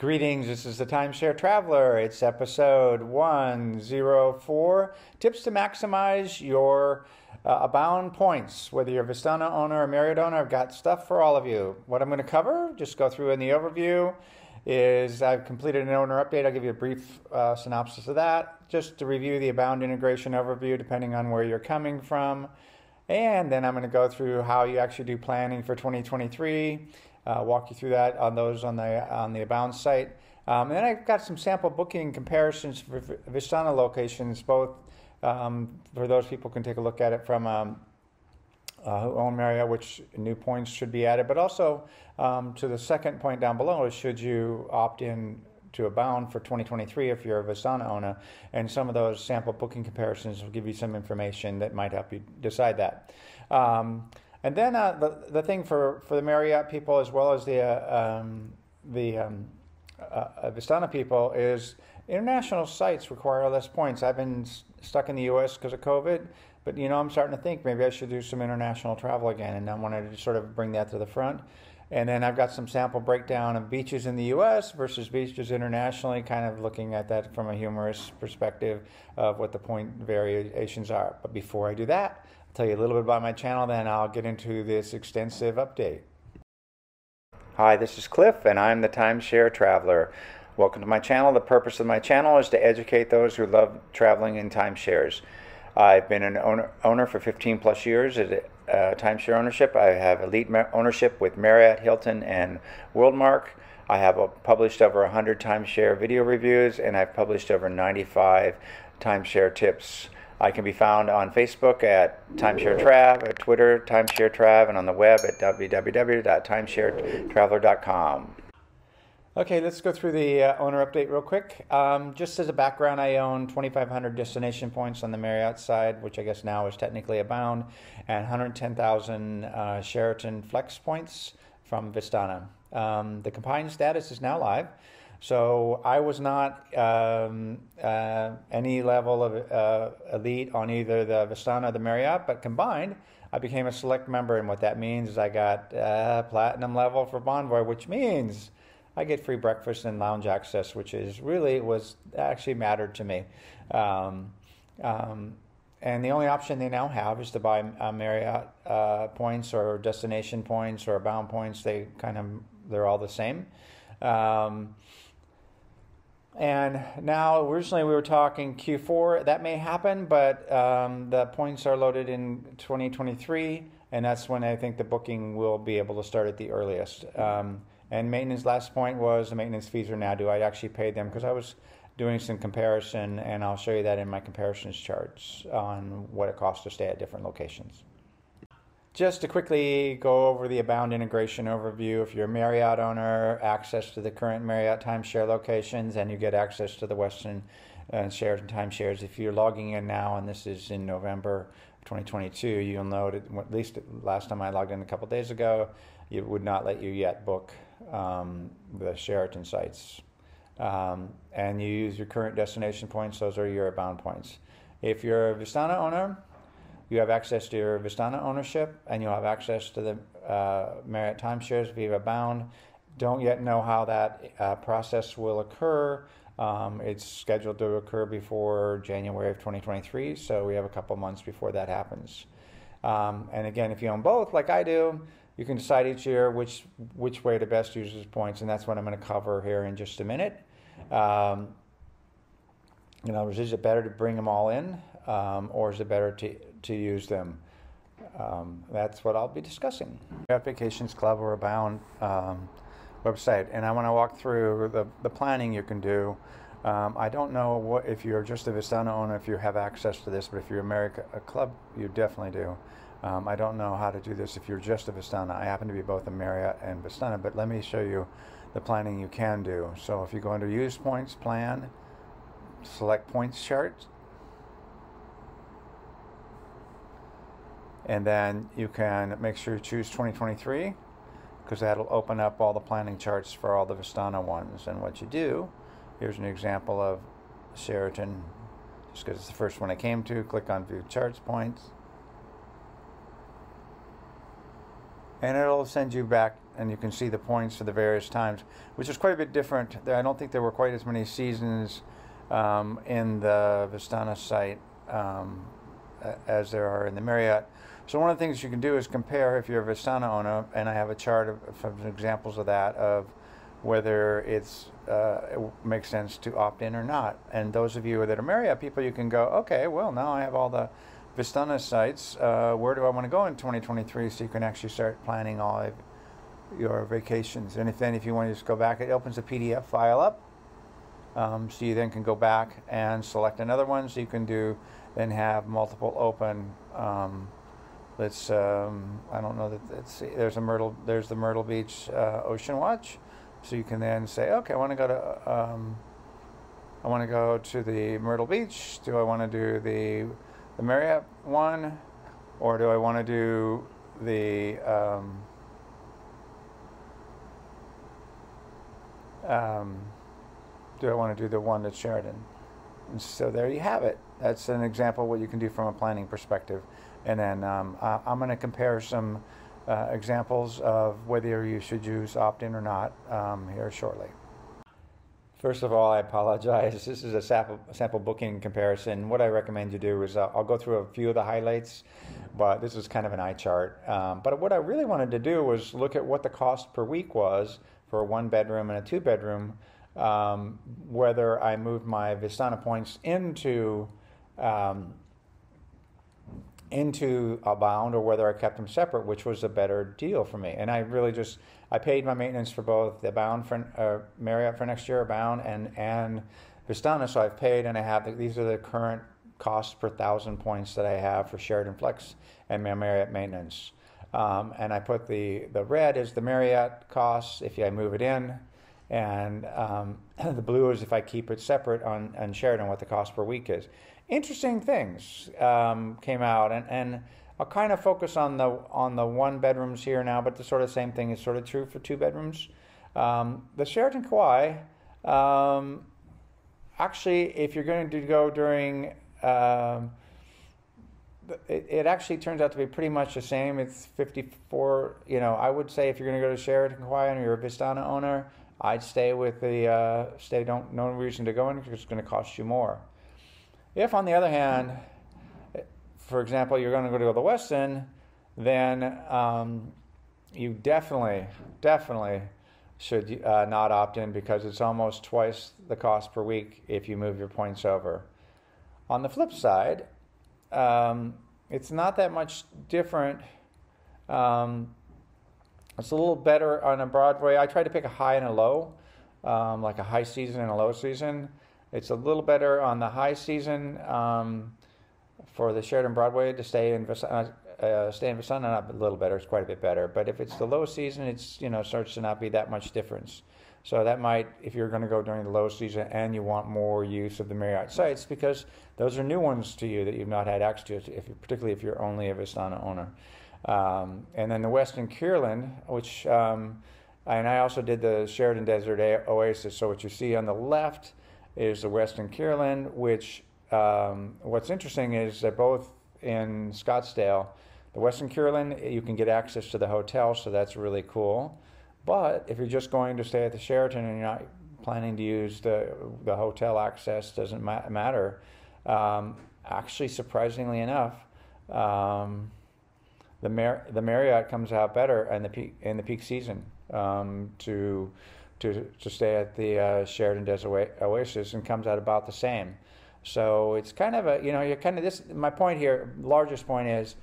Greetings, this is the Timeshare Traveler. It's episode 104. Tips to maximize your Abound points. Whether you're a Vistana owner or Marriott owner, I've got stuff for all of you. What I'm going to cover, just go through in the overview, is I've completed an owner update. I'll give you a brief synopsis of that, just to review the Abound integration overview depending on where you're coming from. And then I'm going to go through how you actually do planning for 2023. Walk you through that on the Abound site. And then I've got some sample booking comparisons for Vistana locations, both for those people can take a look at it from who own Marriott, which new points should be added, but also to the second point down below, should you opt in to Abound for 2023 if you're a Vistana owner, and some of those sample booking comparisons will give you some information that might help you decide that. And then the thing for the Marriott people as well as the Vistana people is international sites require less points. I've been stuck in the U.S. because of COVID, but I'm starting to think maybe I should do some international travel again, and I wanted to sort of bring that to the front. And then I've got some sample breakdown of beaches in the U.S. versus beaches internationally, kind of looking at that from a humorous perspective of what the point variations are. But before I do that, I'll tell you a little bit about my channel, then I'll get into this extensive update. Hi, this is Cliff, and I'm the Timeshare Traveler. Welcome to my channel. The purpose of my channel is to educate those who love traveling in timeshares. I've been an owner for 15 plus years at timeshare ownership. I have elite ownership with Marriott, Hilton, and Worldmark. I have published over 100 timeshare video reviews, and I've published over 95 timeshare tips. I can be found on Facebook at Timeshare Trav, at Twitter, Timeshare Trav, and on the web at www.timesharetraveler.com. Okay, let's go through the owner update real quick. Just as a background, I own 2,500 destination points on the Marriott side, which I guess now is technically Abound, and 110,000 Sheraton Flex points from Vistana. The combined status is now live. So I was not any level of elite on either the Vistana or the Marriott, but combined, I became a select member, and what that means is I got platinum level for Bonvoy, which means I get free breakfast and lounge access, which is actually mattered to me. And the only option they now have is to buy Marriott points or destination points or Abound points. They're all the same. And now, originally we were talking Q4. That may happen, but the points are loaded in 2023, and that's when I think the booking will be able to start at the earliest. And maintenance, last point was the maintenance fees are now due. I actually paid them because I was doing some comparison, and I'll show you that in my comparisons charts on what it costs to stay at different locations. Just to quickly go over the Abound integration overview, if you're a Marriott owner, access to the current Marriott timeshare locations, and you get access to the Western Sheraton timeshares. If you're logging in now, and this is in November 2022, you'll note, at least last time I logged in a couple days ago, it would not let you yet book the Sheraton sites. And you use your current destination points, those are your Abound points. If you're a Vistana owner, you have access to your Vistana ownership, and you'll have access to the Marriott timeshares via Abound. Don't yet know how that process will occur. It's scheduled to occur before January of 2023, so we have a couple months before that happens. And again, if you own both, like I do, you can decide each year which way to best use those points, and that's what I'm going to cover here in just a minute. In other words, is it better to bring them all in, or is it better to use them? That's what I'll be discussing. Vacations Club or Abound website, and I want to walk through the planning you can do. I don't know if you're just a Vistana owner, if you have access to this, but if you're a club, you definitely do. I don't know how to do this if you're just a Vistana. I happen to be both a Marriott and Vistana, but let me show you the planning you can do. So if you go under Use Points, Plan, select Points Chart, and then you can make sure you choose 2023, because that'll open up all the planning charts for all the Vistana ones. And what you do, here's an example of Sheraton, just because it's the first one I came to. Click on View Charts Points. and it'll send you back, and you can see the points for the various times, which is quite a bit different. I don't think there were quite as many seasons in the Vistana site as there are in the Marriott. So one of the things you can do is compare, if you're a Vistana owner, and I have a chart of some examples of that, of whether it makes sense to opt in or not. And those of you that are Marriott people, you can go, okay, well, now I have all the Vistana sites. Where do I want to go in 2023? So you can actually start planning all of your vacations. And if you want to just go back, it opens a PDF file up. So you then can go back and select another one. So you can then have multiple open. I don't know that there's the Myrtle Beach Ocean Watch. So you can then say, okay, I want to go to the Myrtle Beach. Do I want to do the Marriott one, or do I want to do the one that's Sheraton? And so there you have it. That's an example of what you can do from a planning perspective. And then I'm going to compare some examples of whether you should use opt-in or not here shortly. First of all, I apologize. This is a sample booking comparison. What I recommend you do is I'll go through a few of the highlights, but this is kind of an eye chart. But what I really wanted to do was look at what the cost per week was for a 1-bedroom and a 2-bedroom, whether I moved my Vistana points into Abound or whether I kept them separate, which was a better deal for me. And I really I paid my maintenance for both the Abound for Marriott for next year, Abound and Vistana. So I've paid, and I have these are the current costs per 1,000 points that I have for Sheraton Flex and my Marriott maintenance. And I put the red is the Marriott costs if I move it in, and the blue is if I keep it separate on Sheraton, what the cost per week is. Interesting things came out, and I'll kind of focus on the 1-bedrooms here now, but the sort of same thing is sort of true for 2-bedrooms. The Sheraton Kauai, actually, if you're going to go during, it actually turns out to be pretty much the same. It's 54. I would say if you're going to go to Sheraton Kauai and you're a Vistana owner, I'd stay with the no reason to go in because it's going to cost you more. If, on the other hand, for example, you're going to go to the Westin, then you definitely should not opt in because it's almost twice the cost per week if you move your points over. On the flip side, it's not that much different. It's a little better on a Broadway. I try to pick a high and a low, like a high season and a low season. It's a little better on the high season for the Sheraton Broadway to stay in Vistana. Not a little better; it's quite a bit better. But if it's the low season, it's starts to not be that much difference. So that might, if you're going to go during the low season and you want more use of the Marriott sites, because those are new ones to you that you've not had access to, particularly if you're only a Vistana owner. And then the Westin Kierland, which, and I also did the Sheraton Desert Oasis. So what you see on the left is the Westin Kierland, which what's interesting is they're both in Scottsdale. The Westin Kierland, you can get access to the hotel, so that's really cool. But if you're just going to stay at the Sheraton and you're not planning to use the hotel access, doesn't matter. Actually, surprisingly enough, the Marriott comes out better in the peak season to stay at the Sheraton Desert Oasis, and comes out about the same. So it's kind of you're kind of this. My point here, largest point is,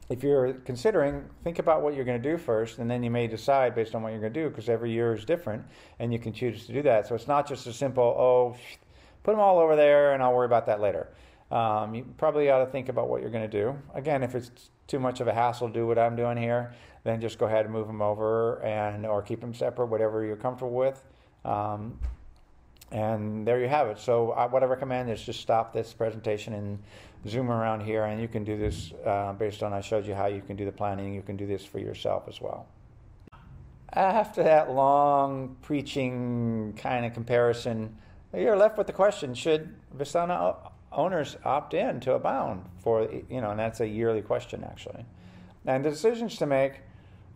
if you're considering, think about what you're going to do first, and then you may decide based on what you're going to do, because every year is different, and you can choose to do that. So it's not just a simple, put them all over there, and I'll worry about that later. You probably ought to think about what you're going to do. Again, if it's too much of a hassle to do what I'm doing here, then just go ahead and move them over or keep them separate, whatever you're comfortable with. And there you have it. So what I recommend is just stop this presentation and zoom around here, and you can do this based on I showed you how you can do the planning. You can do this for yourself as well. After that long preaching kind of comparison, you're left with the question, should Vistana owners opt in to Abound and that's a yearly question actually. And the decisions to make,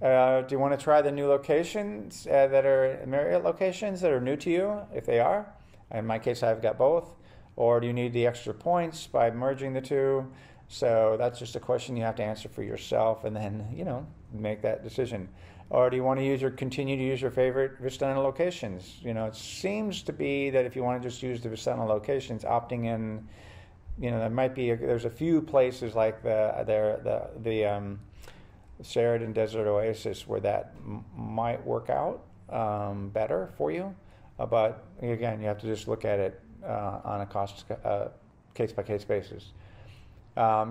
Do you want to try the new locations that are Marriott locations that are new to you, if they are? In my case, I've got both. Or do you need the extra points by merging the two? So that's just a question you have to answer for yourself, and then, make that decision. Or do you want to continue to use your favorite Vistana locations? It seems to be that if you want to just use the Vistana locations, opting in, there's a few places like the Sheraton Desert Oasis where that might work out better for you. But again, you have to just look at it on a case-by-case basis.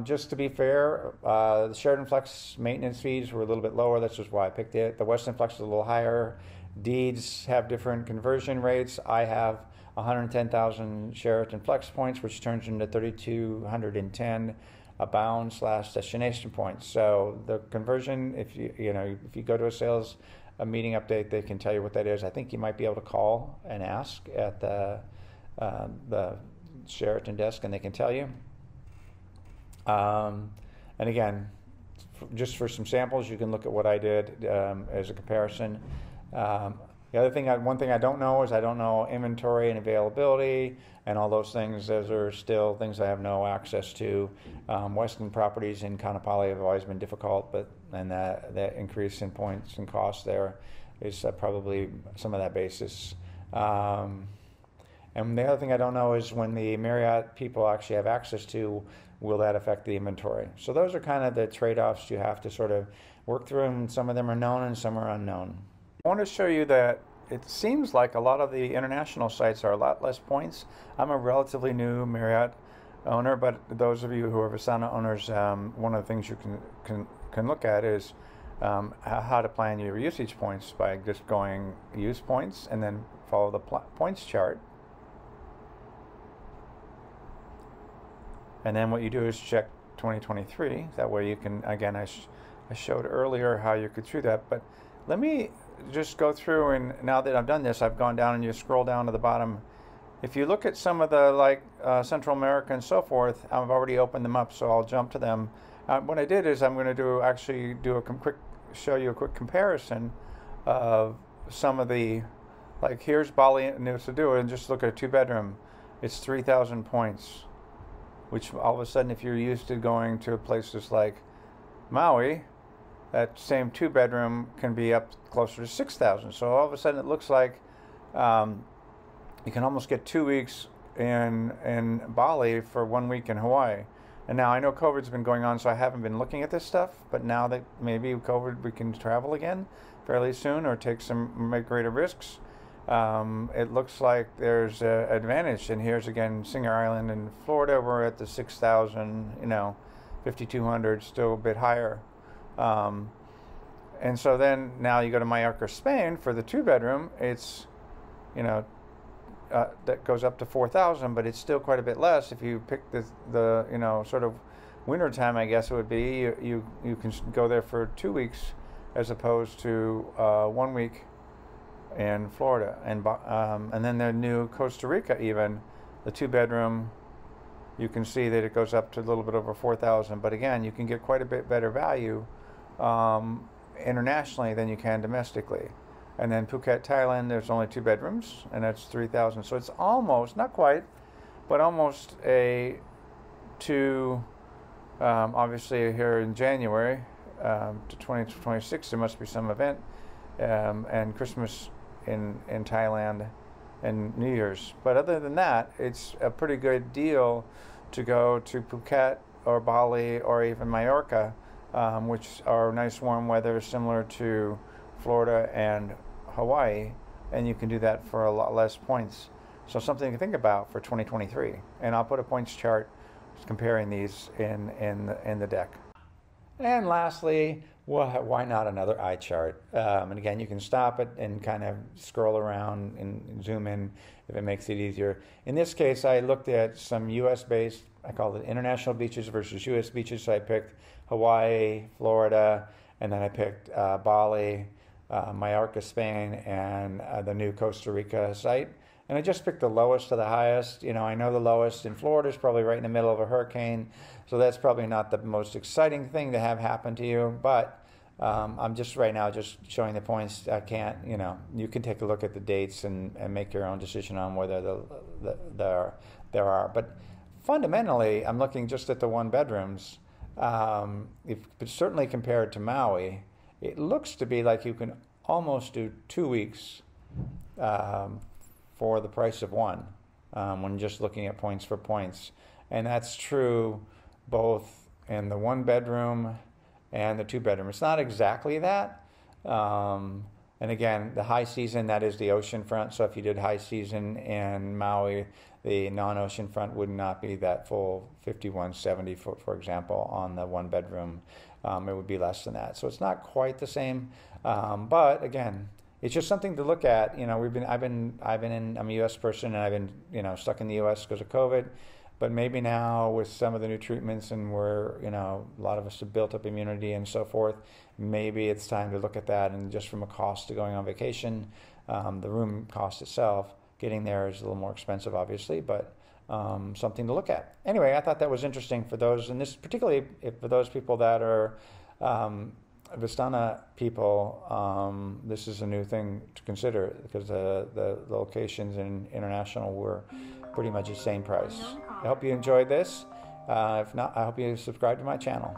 Just to be fair, the Sheraton Flex maintenance fees were a little bit lower. That's just why I picked it. The Westin Flex is a little higher. Deeds have different conversion rates. I have 110,000 Sheraton Flex points, which turns into 3,210 Abound / destination points. So the conversion, if you go to a meeting update, they can tell you what that is. I think you might be able to call and ask at the Sheraton desk, and they can tell you. And again, just for some samples, you can look at what I did as a comparison. One thing I don't know is I don't know inventory and availability and all those things. Those are still things I have no access to. Westin properties in Kaanapali have always been difficult, and that increase in points and costs there is probably some of that basis. And the other thing I don't know is when the Marriott people actually have access to, will that affect the inventory? So those are kind of the trade-offs you have to sort of work through, and some of them are known and some are unknown. I want to show you that it seems like a lot of the international sites are a lot less points. I'm a relatively new Marriott owner, but those of you who are Vistana owners, one of the things you can look at is how to plan your usage points by just going use points and then follow the points chart. And then what you do is check 2023. That way you can, again, I showed earlier how you could do that, but let me just go through, and now that I've done this, I've gone down and you scroll down to the bottom. If you look at some of the Central America and so forth, I've already opened them up, so I'll jump to them. What I did is I'm going to show you a quick comparison of some of the, here's Bali and Nusa Dua, and just look at a 2-bedroom. It's 3,000 points, which all of a sudden, if you're used to going to places like Maui, that same 2-bedroom can be up closer to 6,000. So all of a sudden, it looks like you can almost get 2 weeks in Bali for 1 week in Hawaii. And now I know COVID's been going on, so I haven't been looking at this stuff. But now that maybe COVID, we can travel again fairly soon or make greater risks. It looks like there's an advantage. And here's again Singer Island in Florida. We're at the 6,000, 5,200, still a bit higher. And so then now you go to Mallorca, Spain for the 2-bedroom. It's, that goes up to 4,000, but it's still quite a bit less. If you pick the sort of winter time, I guess it would be, you can go there for 2 weeks as opposed to 1 week in Florida. And then the new Costa Rica, even the 2-bedroom, you can see that it goes up to a little bit over 4,000. But again, you can get quite a bit better value internationally than you can domestically. And then Phuket, Thailand, there's only 2 bedrooms, and that's 3,000. So it's almost, not quite, but almost obviously here in January to 2026, there must be some event, and Christmas in Thailand and New Year's. But other than that, it's a pretty good deal to go to Phuket or Bali or even Mallorca, which are nice warm weather similar to Florida and Hawaii, and you can do that for a lot less points. So something to think about for 2023. And I'll put a points chart comparing these in the deck. And lastly, why not another eye chart? And again, you can stop it and kind of scroll around and zoom in if it makes it easier. In this case, I looked at some U.S.-based, I call it international beaches versus U.S. beaches. So I picked Hawaii, Florida, and then I picked Bali, Mallorca, Spain, and the new Costa Rica site. And I just picked the lowest to the highest. I know the lowest in Florida is probably right in the middle of a hurricane, so that's probably not the most exciting thing to have happen to you. But I'm just right now just showing the points. I can't, you can take a look at the dates and make your own decision on whether there are. But fundamentally, I'm looking just at the one bedrooms. But certainly compared to Maui, it looks to be like you can almost do 2 weeks for the price of one when just looking at points for points. And that's true both in the one bedroom and the two bedroom. It's not exactly that. And again, the high season, that is the ocean front. So if you did high season in Maui, the non-ocean front would not be that full 5170, for example, on the one bedroom. It would be less than that. So it's not quite the same. But again, it's just something to look at. I'm a U.S. person, and I've been, stuck in the U.S. because of COVID. But maybe now with some of the new treatments, and where, a lot of us have built up immunity and so forth, maybe it's time to look at that. And just from a cost to going on vacation, the room cost itself, getting there is a little more expensive, obviously, but something to look at. Anyway, I thought that was interesting for those, and this particularly for those people that are Vistana people. This is a new thing to consider, because the locations in international were pretty much the same price. I hope you enjoyed this. If not, I hope you subscribe to my channel.